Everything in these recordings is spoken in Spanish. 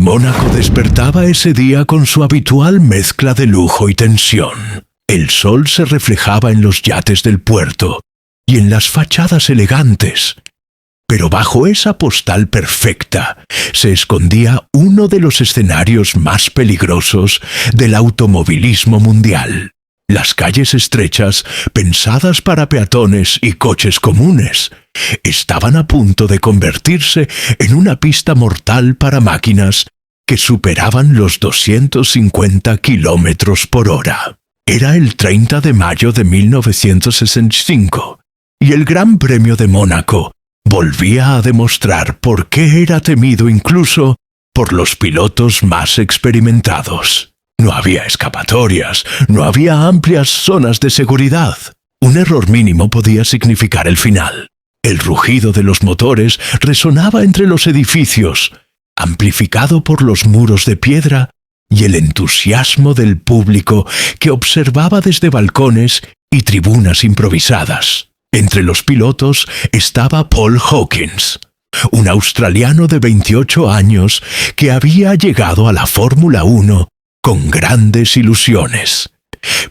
Mónaco despertaba ese día con su habitual mezcla de lujo y tensión. El sol se reflejaba en los yates del puerto y en las fachadas elegantes. Pero bajo esa postal perfecta se escondía uno de los escenarios más peligrosos del automovilismo mundial. Las calles estrechas, pensadas para peatones y coches comunes, estaban a punto de convertirse en una pista mortal para máquinas que superaban los 250 kilómetros por hora. Era el 30 de mayo de 1965, y el Gran Premio de Mónaco volvía a demostrar por qué era temido incluso por los pilotos más experimentados. No había escapatorias, no había amplias zonas de seguridad. Un error mínimo podía significar el final. El rugido de los motores resonaba entre los edificios, amplificado por los muros de piedra y el entusiasmo del público que observaba desde balcones y tribunas improvisadas. Entre los pilotos estaba Paul Hawkins, un australiano de 28 años que había llegado a la Fórmula 1 con grandes ilusiones,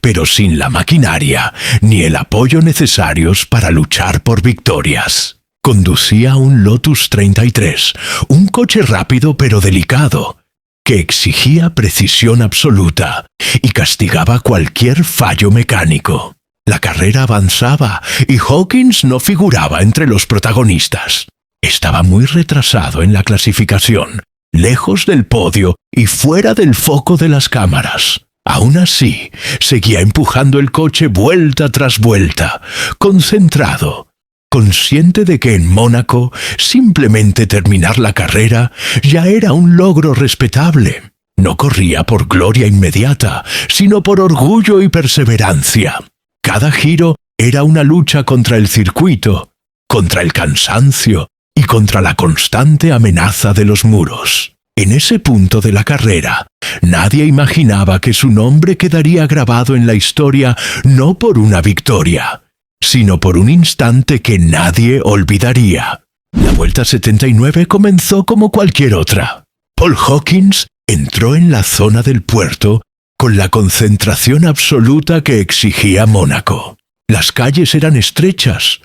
pero sin la maquinaria ni el apoyo necesarios para luchar por victorias. Conducía un Lotus 33, un coche rápido pero delicado, que exigía precisión absoluta y castigaba cualquier fallo mecánico. La carrera avanzaba y Hawkins no figuraba entre los protagonistas. Estaba muy retrasado en la clasificación, lejos del podio y fuera del foco de las cámaras. Aún así, seguía empujando el coche vuelta tras vuelta, concentrado, consciente de que en Mónaco simplemente terminar la carrera ya era un logro respetable. No corría por gloria inmediata, sino por orgullo y perseverancia. Cada giro era una lucha contra el circuito, contra el cansancio y contra la constante amenaza de los muros. En ese punto de la carrera, nadie imaginaba que su nombre quedaría grabado en la historia no por una victoria, sino por un instante que nadie olvidaría. La Vuelta 79 comenzó como cualquier otra. Paul Hawkins entró en la zona del puerto con la concentración absoluta que exigía Mónaco. Las calles eran estrechas,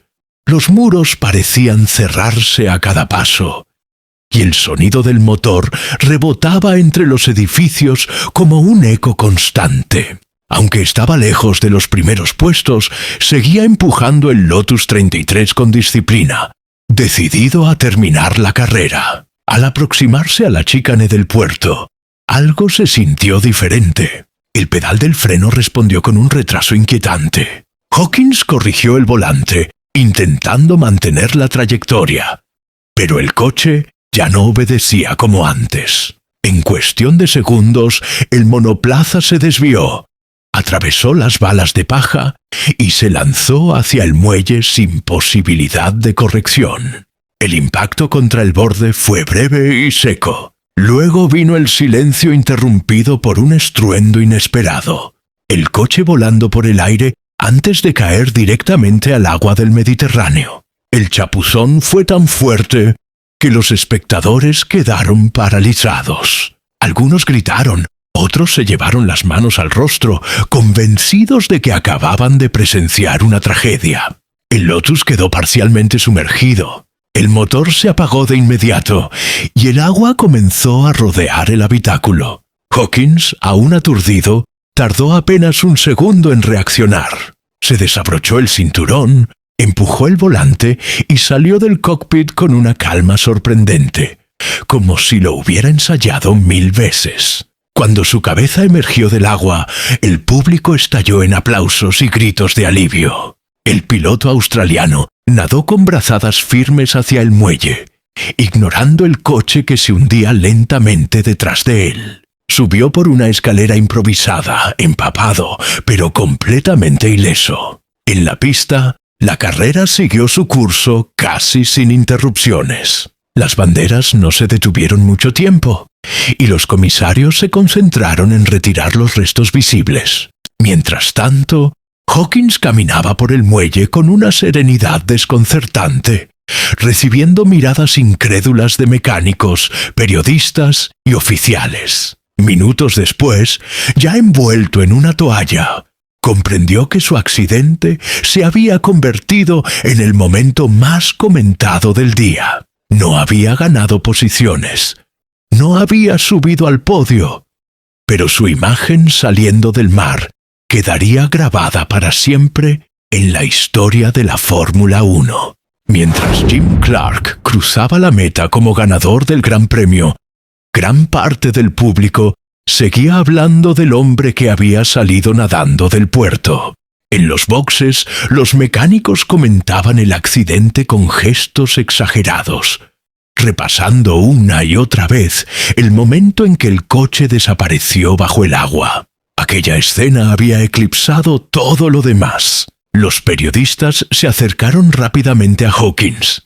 los muros parecían cerrarse a cada paso, y el sonido del motor rebotaba entre los edificios como un eco constante. Aunque estaba lejos de los primeros puestos, seguía empujando el Lotus 33 con disciplina, decidido a terminar la carrera. Al aproximarse a la chícane del puerto, algo se sintió diferente. El pedal del freno respondió con un retraso inquietante. Hawkins corrigió el volante, intentando mantener la trayectoria, pero el coche ya no obedecía como antes. En cuestión de segundos, el monoplaza se desvió, atravesó las balas de paja y se lanzó hacia el muelle sin posibilidad de corrección. El impacto contra el borde fue breve y seco. Luego vino el silencio interrumpido por un estruendo inesperado. El coche volando por el aire antes de caer directamente al agua del Mediterráneo. El chapuzón fue tan fuerte que los espectadores quedaron paralizados. Algunos gritaron, otros se llevaron las manos al rostro, convencidos de que acababan de presenciar una tragedia. El Lotus quedó parcialmente sumergido. El motor se apagó de inmediato y el agua comenzó a rodear el habitáculo. Hawkins, aún aturdido, tardó apenas un segundo en reaccionar. Se desabrochó el cinturón, empujó el volante y salió del cockpit con una calma sorprendente, como si lo hubiera ensayado 1000 veces. Cuando su cabeza emergió del agua, el público estalló en aplausos y gritos de alivio. El piloto australiano nadó con brazadas firmes hacia el muelle, ignorando el coche que se hundía lentamente detrás de él. Subió por una escalera improvisada, empapado, pero completamente ileso. En la pista, la carrera siguió su curso casi sin interrupciones. Las banderas no se detuvieron mucho tiempo, y los comisarios se concentraron en retirar los restos visibles. Mientras tanto, Hawkins caminaba por el muelle con una serenidad desconcertante, recibiendo miradas incrédulas de mecánicos, periodistas y oficiales. Minutos después, ya envuelto en una toalla, comprendió que su accidente se había convertido en el momento más comentado del día. No había ganado posiciones, no había subido al podio, pero su imagen saliendo del mar quedaría grabada para siempre en la historia de la Fórmula 1. Mientras Jim Clark cruzaba la meta como ganador del Gran Premio, gran parte del público seguía hablando del hombre que había salido nadando del puerto. En los boxes, los mecánicos comentaban el accidente con gestos exagerados, repasando una y otra vez el momento en que el coche desapareció bajo el agua. Aquella escena había eclipsado todo lo demás. Los periodistas se acercaron rápidamente a Hawkins.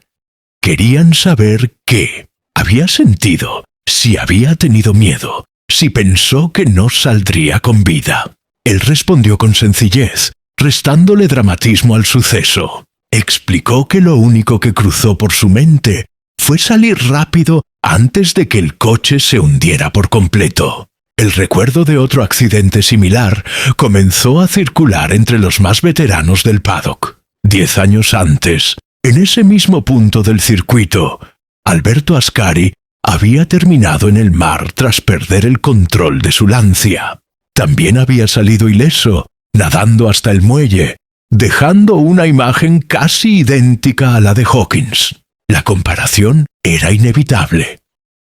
Querían saber qué había sentido, si había tenido miedo, si pensó que no saldría con vida. Él respondió con sencillez, restándole dramatismo al suceso. Explicó que lo único que cruzó por su mente fue salir rápido antes de que el coche se hundiera por completo. El recuerdo de otro accidente similar comenzó a circular entre los más veteranos del paddock. 10 años antes, en ese mismo punto del circuito, Alberto Ascari había terminado en el mar tras perder el control de su Lancia. También había salido ileso, nadando hasta el muelle, dejando una imagen casi idéntica a la de Hawkins. La comparación era inevitable.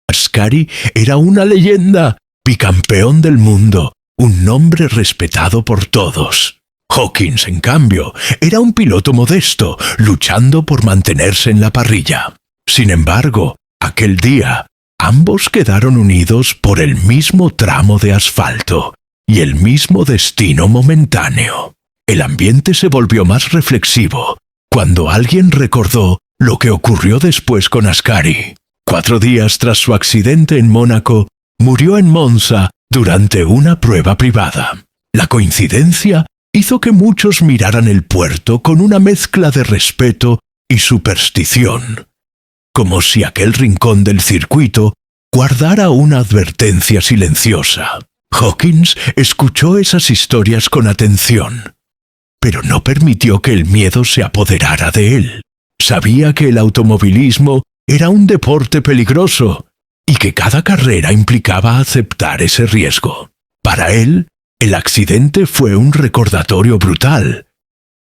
Ascari era una leyenda, bicampeón del mundo, un nombre respetado por todos. Hawkins, en cambio, era un piloto modesto, luchando por mantenerse en la parrilla. Sin embargo, aquel día, ambos quedaron unidos por el mismo tramo de asfalto y el mismo destino momentáneo. El ambiente se volvió más reflexivo cuando alguien recordó lo que ocurrió después con Ascari. 4 días tras su accidente en Mónaco, murió en Monza durante una prueba privada. La coincidencia hizo que muchos miraran el puerto con una mezcla de respeto y superstición, como si aquel rincón del circuito guardara una advertencia silenciosa. Hawkins escuchó esas historias con atención, pero no permitió que el miedo se apoderara de él. Sabía que el automovilismo era un deporte peligroso y que cada carrera implicaba aceptar ese riesgo. Para él, el accidente fue un recordatorio brutal,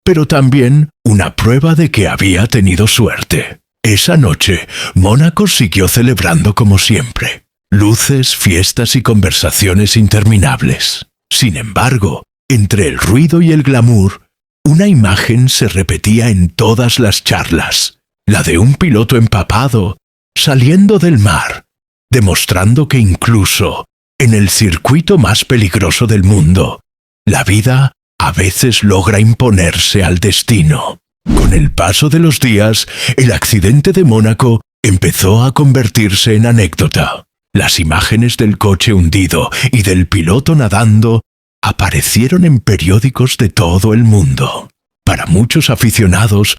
pero también una prueba de que había tenido suerte. Esa noche, Mónaco siguió celebrando como siempre. Luces, fiestas y conversaciones interminables. Sin embargo, entre el ruido y el glamour, una imagen se repetía en todas las charlas, la de un piloto empapado, saliendo del mar, demostrando que incluso en el circuito más peligroso del mundo, la vida a veces logra imponerse al destino. Con el paso de los días, el accidente de Mónaco empezó a convertirse en anécdota. Las imágenes del coche hundido y del piloto nadando aparecieron en periódicos de todo el mundo. Para muchos aficionados,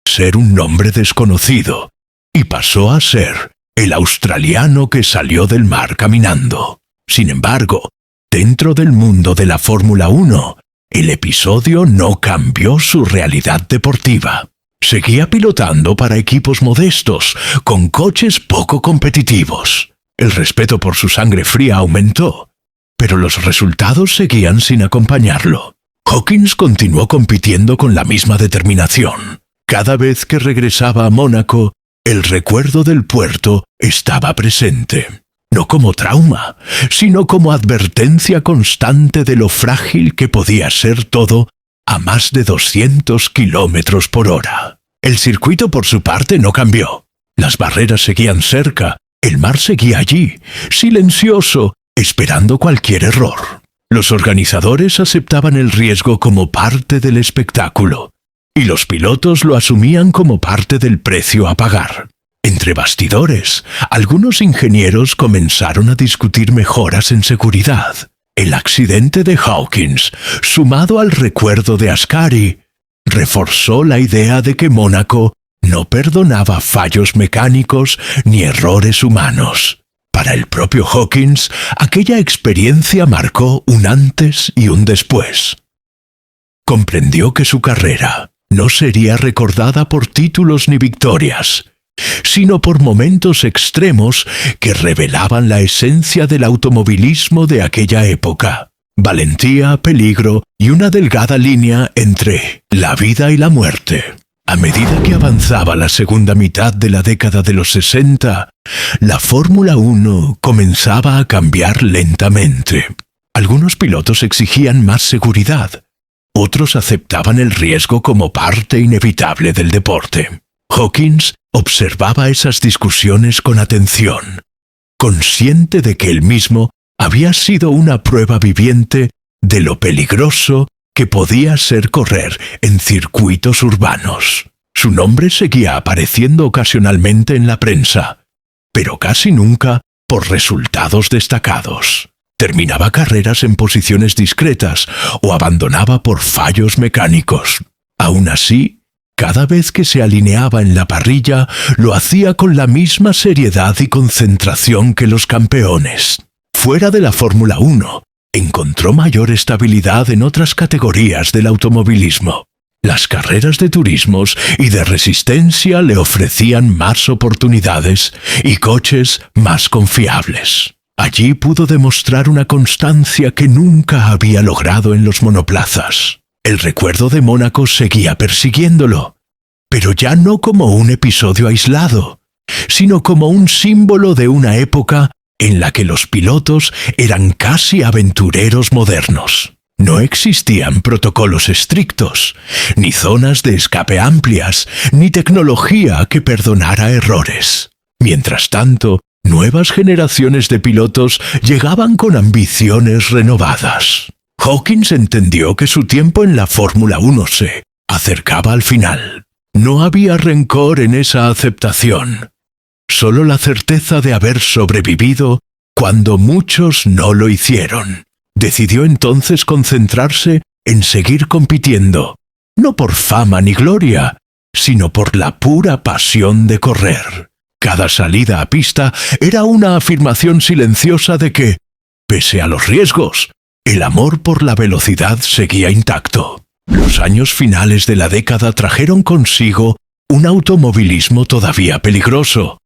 ser un nombre desconocido, y pasó a ser el australiano que salió del mar caminando. Sin embargo, dentro del mundo de la Fórmula 1, el episodio no cambió su realidad deportiva. Seguía pilotando para equipos modestos, con coches poco competitivos. El respeto por su sangre fría aumentó, pero los resultados seguían sin acompañarlo. Hawkins continuó compitiendo con la misma determinación. Cada vez que regresaba a Mónaco, el recuerdo del puerto estaba presente. No como trauma, sino como advertencia constante de lo frágil que podía ser todo a más de 200 kilómetros por hora. El circuito, por su parte, no cambió. Las barreras seguían cerca, el mar seguía allí, silencioso, esperando cualquier error. Los organizadores aceptaban el riesgo como parte del espectáculo, y los pilotos lo asumían como parte del precio a pagar. Entre bastidores, algunos ingenieros comenzaron a discutir mejoras en seguridad. El accidente de Hawkins, sumado al recuerdo de Ascari, reforzó la idea de que Mónaco no perdonaba fallos mecánicos ni errores humanos. Para el propio Hawkins, aquella experiencia marcó un antes y un después. Comprendió que su carrera no sería recordada por títulos ni victorias, sino por momentos extremos que revelaban la esencia del automovilismo de aquella época. Valentía, peligro y una delgada línea entre la vida y la muerte. A medida que avanzaba la segunda mitad de la década de los 60, la Fórmula 1 comenzaba a cambiar lentamente. Algunos pilotos exigían más seguridad, otros aceptaban el riesgo como parte inevitable del deporte. Hawkins observaba esas discusiones con atención, consciente de que él mismo había sido una prueba viviente de lo peligroso que podía ser correr en circuitos urbanos. Su nombre seguía apareciendo ocasionalmente en la prensa, pero casi nunca por resultados destacados. Terminaba carreras en posiciones discretas o abandonaba por fallos mecánicos. Aún así, cada vez que se alineaba en la parrilla, lo hacía con la misma seriedad y concentración que los campeones. Fuera de la Fórmula 1, encontró mayor estabilidad en otras categorías del automovilismo. Las carreras de turismos y de resistencia le ofrecían más oportunidades y coches más confiables. Allí pudo demostrar una constancia que nunca había logrado en los monoplazas. El recuerdo de Mónaco seguía persiguiéndolo, pero ya no como un episodio aislado, sino como un símbolo de una época en la que los pilotos eran casi aventureros modernos. No existían protocolos estrictos, ni zonas de escape amplias, ni tecnología que perdonara errores. Mientras tanto, nuevas generaciones de pilotos llegaban con ambiciones renovadas. Hawkins entendió que su tiempo en la Fórmula 1 se acercaba al final. No había rencor en esa aceptación, solo la certeza de haber sobrevivido cuando muchos no lo hicieron. Decidió entonces concentrarse en seguir compitiendo, no por fama ni gloria, sino por la pura pasión de correr. Cada salida a pista era una afirmación silenciosa de que, pese a los riesgos, el amor por la velocidad seguía intacto. Los años finales de la década trajeron consigo un automovilismo todavía peligroso,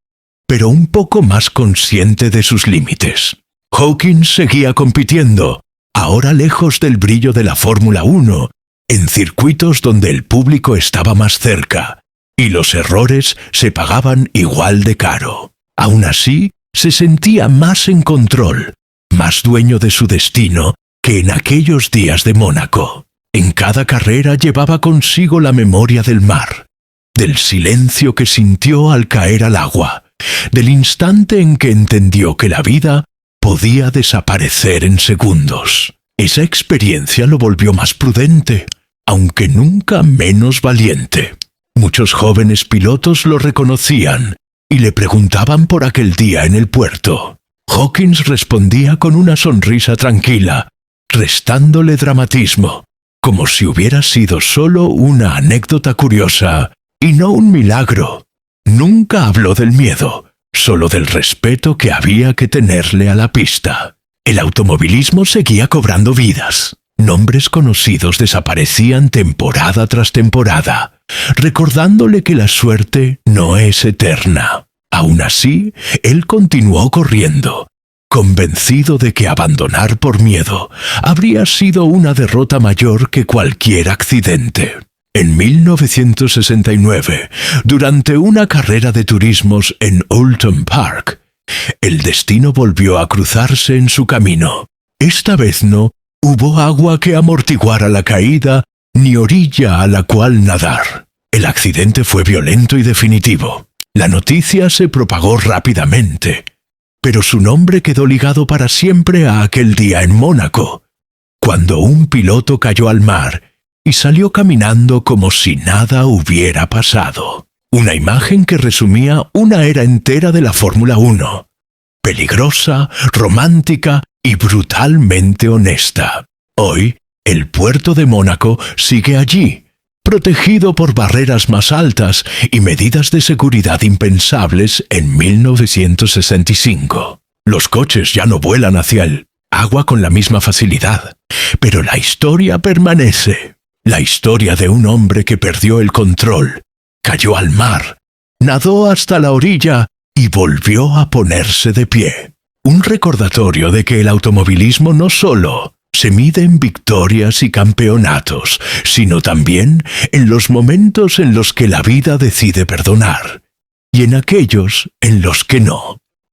pero un poco más consciente de sus límites. Hawkins seguía compitiendo, ahora lejos del brillo de la Fórmula 1, en circuitos donde el público estaba más cerca, y los errores se pagaban igual de caro. Aún así, se sentía más en control, más dueño de su destino que en aquellos días de Mónaco. En cada carrera llevaba consigo la memoria del mar, del silencio que sintió al caer al agua, del instante en que entendió que la vida podía desaparecer en segundos. Esa experiencia lo volvió más prudente, aunque nunca menos valiente. Muchos jóvenes pilotos lo reconocían y le preguntaban por aquel día en el puerto. Hawkins respondía con una sonrisa tranquila, restándole dramatismo, como si hubiera sido solo una anécdota curiosa y no un milagro. Nunca habló del miedo, solo del respeto que había que tenerle a la pista. El automovilismo seguía cobrando vidas. Nombres conocidos desaparecían temporada tras temporada, recordándole que la suerte no es eterna. Aún así, él continuó corriendo, convencido de que abandonar por miedo habría sido una derrota mayor que cualquier accidente. En 1969, durante una carrera de turismos en Oulton Park, el destino volvió a cruzarse en su camino. Esta vez no hubo agua que amortiguara la caída, ni orilla a la cual nadar. El accidente fue violento y definitivo. La noticia se propagó rápidamente, pero su nombre quedó ligado para siempre a aquel día en Mónaco, cuando un piloto cayó al mar y salió caminando como si nada hubiera pasado. Una imagen que resumía una era entera de la Fórmula 1, peligrosa, romántica y brutalmente honesta. Hoy, el puerto de Mónaco sigue allí, protegido por barreras más altas y medidas de seguridad impensables en 1965. Los coches ya no vuelan hacia el agua con la misma facilidad, pero la historia permanece. La historia de un hombre que perdió el control, cayó al mar, nadó hasta la orilla y volvió a ponerse de pie. Un recordatorio de que el automovilismo no solo se mide en victorias y campeonatos, sino también en los momentos en los que la vida decide perdonar y en aquellos en los que no.